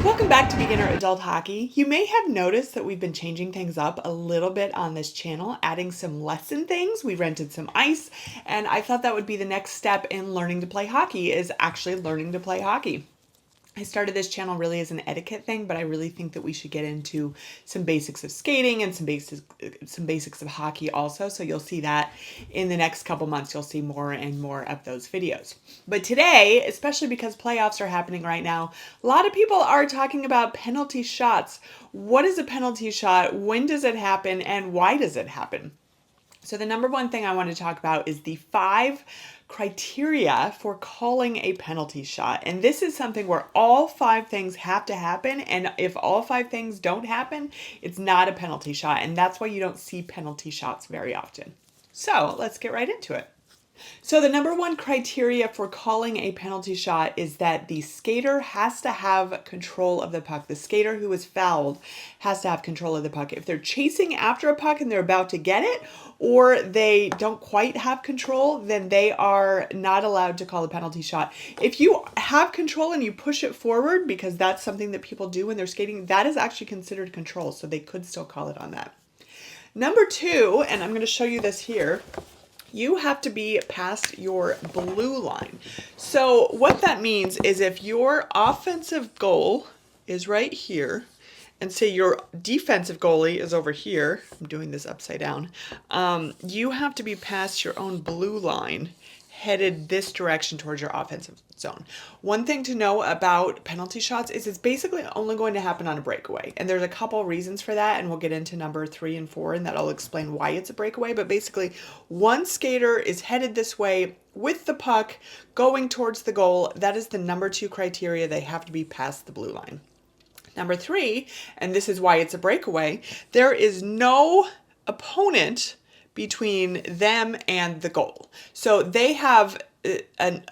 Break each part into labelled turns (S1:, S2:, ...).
S1: Welcome back to Beginner Adult Hockey. You may have noticed that we've been changing things up a little bit on this channel, adding some lesson things. We rented some ice, and I thought that would be the next step in learning to play hockey, is actually learning to play hockey. I started this channel really as an etiquette thing, but I really think that we should get into some basics of skating and some basics of hockey also. So you'll see that in the next couple months. You'll see more and more of those videos. But today, especially because playoffs are happening right now, a lot of people are talking about penalty shots. What is a penalty shot? When does it happen? And why does it happen? So the number one thing I want to talk about is the 5 criteria for calling a penalty shot. And this is something where all 5 things have to happen. And if all 5 things don't happen, it's not a penalty shot. And that's why you don't see penalty shots very often. So let's get right into it. So the number one criteria for calling a penalty shot is that the skater has to have control of the puck. The skater who is fouled has to have control of the puck. If they're chasing after a puck and they're about to get it, or they don't quite have control, then they are not allowed to call a penalty shot. If you have control and you push it forward, because that's something that people do when they're skating, that is actually considered control, so they could still call it on that. Number 2, and I'm going to show you this here, you have to be past your blue line. So what that means is if your offensive goal is right here, and say your defensive goalie is over here, I'm doing this upside down, you have to be past your own blue line, headed this direction towards your offensive zone. One thing to know about penalty shots is it's basically only going to happen on a breakaway. And there's a couple reasons for that, and we'll get into number 3 and 4, and that'll explain why it's a breakaway. But basically, one skater is headed this way with the puck going towards the goal. That is the number 2 criteria. They have to be past the blue line. Number 3, and this is why it's a breakaway, there is no opponent between them and the goal. So they have an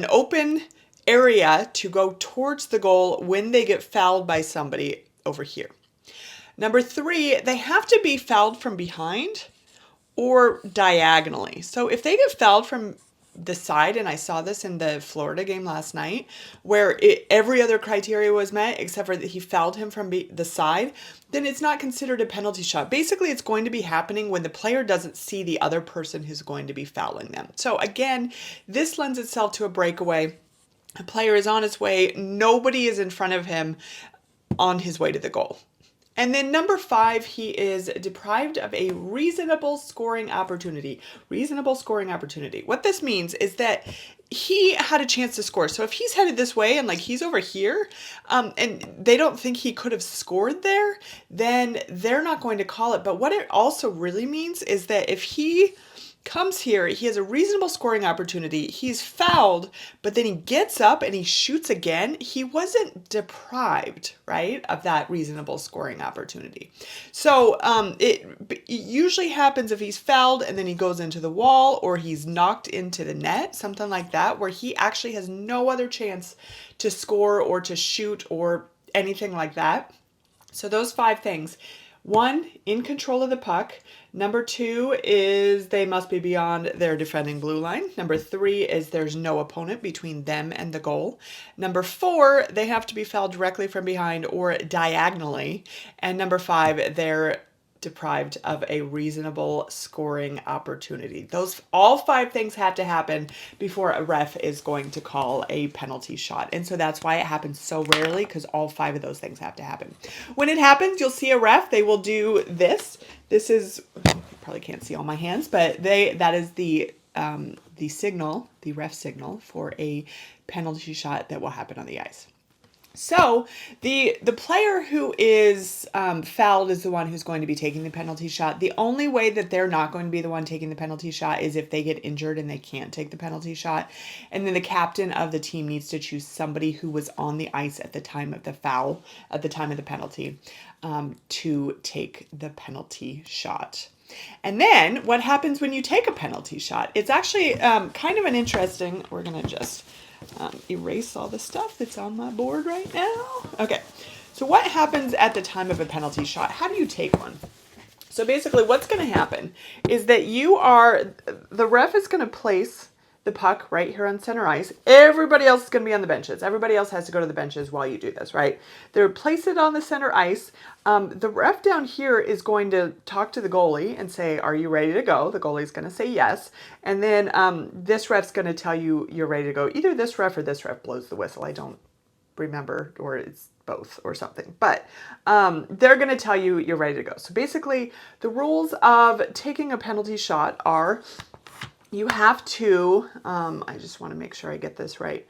S1: open area to go towards the goal when they get fouled by somebody over here. Number 3, they have to be fouled from behind or diagonally. So if they get fouled from the side, and I saw this in the Florida game last night, where every other criteria was met except for that he fouled him from the side, then it's not considered a penalty shot. Basically, it's going to be happening when the player doesn't see the other person who's going to be fouling them. So again, this lends itself to a breakaway. A player is on his way. Nobody is in front of him on his way to the goal. And then number 5, he is deprived of a reasonable scoring opportunity. Reasonable scoring opportunity. What this means is that he had a chance to score. So if he's headed this way and like he's over here, and they don't think he could have scored there, then they're not going to call it. But what it also really means is that if he comes here, he has a reasonable scoring opportunity, he's fouled, but then he gets up and he shoots again, he wasn't deprived, right, of that reasonable scoring opportunity. So it usually happens if he's fouled and then he goes into the wall or he's knocked into the net, something like that, where he actually has no other chance to score or to shoot or anything like that. So those 5 things. 1, in control of the puck. Number 2 is they must be beyond their defending blue line. Number 3 is there's no opponent between them and the goal. Number 4, they have to be fouled directly from behind or diagonally. And number 5, they're deprived of a reasonable scoring opportunity. Those all 5 things have to happen before a ref is going to call a penalty shot. And so that's why it happens so rarely, because all 5 of those things have to happen. When it happens, you'll see a ref, they will do this. This is, you probably can't see all my hands, but that is the signal, the ref signal for a penalty shot that will happen on the ice. So the player who is fouled is the one who's going to be taking the penalty shot. The only way that they're not going to be the one taking the penalty shot is if they get injured and they can't take the penalty shot. And then the captain of the team needs to choose somebody who was on the ice at the time of the foul, at the time of the penalty, to take the penalty shot. And then what happens when you take a penalty shot? It's actually kind of an interesting, we're going to just erase all the stuff that's on my board right now. Okay, so what happens at the time of a penalty shot? How do you take one? So basically what's going to happen is that the ref is going to place the puck right here on center ice. Everybody else is going to be on the benches. Everybody else has to go to the benches while you do this, right? They place it on the center ice. The ref down here is going to talk to the goalie and say, are you ready to go? The goalie is going to say yes. And then this ref's going to tell you you're ready to go. Either this ref or this ref blows the whistle. I don't remember, or it's both or something. But they're going to tell you you're ready to go. So basically, the rules of taking a penalty shot are you have to, I just want to make sure I get this right.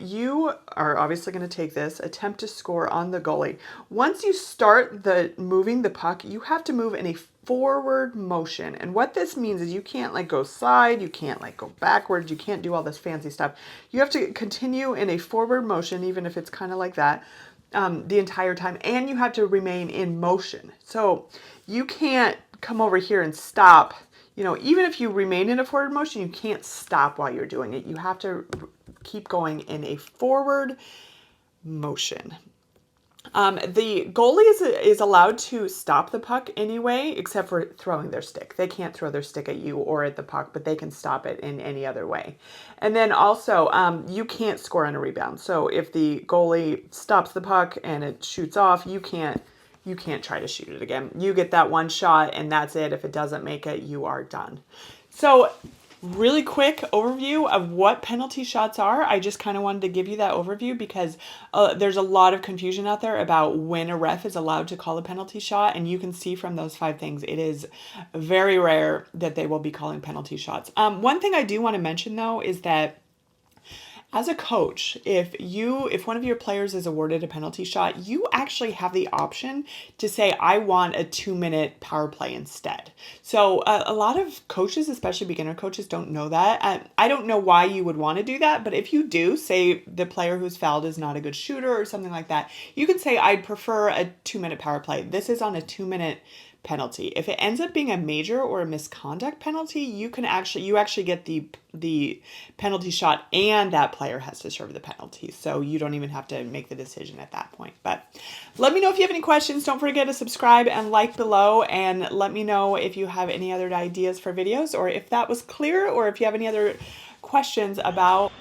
S1: You are obviously going to take this, attempt to score on the goalie. Once you start moving the puck, you have to move in a forward motion. And what this means is you can't like go side, you can't like go backwards, you can't do all this fancy stuff. You have to continue in a forward motion, even if it's kind of like that, the entire time. And you have to remain in motion. So you can't come over here and stop. You know, even if you remain in a forward motion, you can't stop while you're doing it. You have to keep going in a forward motion. The goalie is allowed to stop the puck anyway, except for throwing their stick. They can't throw their stick at you or at the puck, but they can stop it in any other way. And then also, you can't score on a rebound. So if the goalie stops the puck and it shoots off, you can't try to shoot it again. You get that one shot and that's it. If it doesn't make it, you are done. So really quick overview of what penalty shots are. I just kind of wanted to give you that overview because there's a lot of confusion out there about when a ref is allowed to call a penalty shot. And you can see from those 5 things, it is very rare that they will be calling penalty shots. One thing I do want to mention though is that as a coach, if one of your players is awarded a penalty shot, you actually have the option to say, I want a 2-minute power play instead. So a lot of coaches, especially beginner coaches, don't know that. I don't know why you would want to do that, but if you do, say the player who's fouled is not a good shooter or something like that, you can say, I'd prefer a 2-minute power play. This is on a 2-minute penalty. If it ends up being a major or a misconduct penalty, you actually get the penalty shot and that player has to serve the penalty. So you don't even have to make the decision at that point. But let me know if you have any questions. Don't forget to subscribe and like below, and let me know if you have any other ideas for videos or if that was clear or if you have any other questions about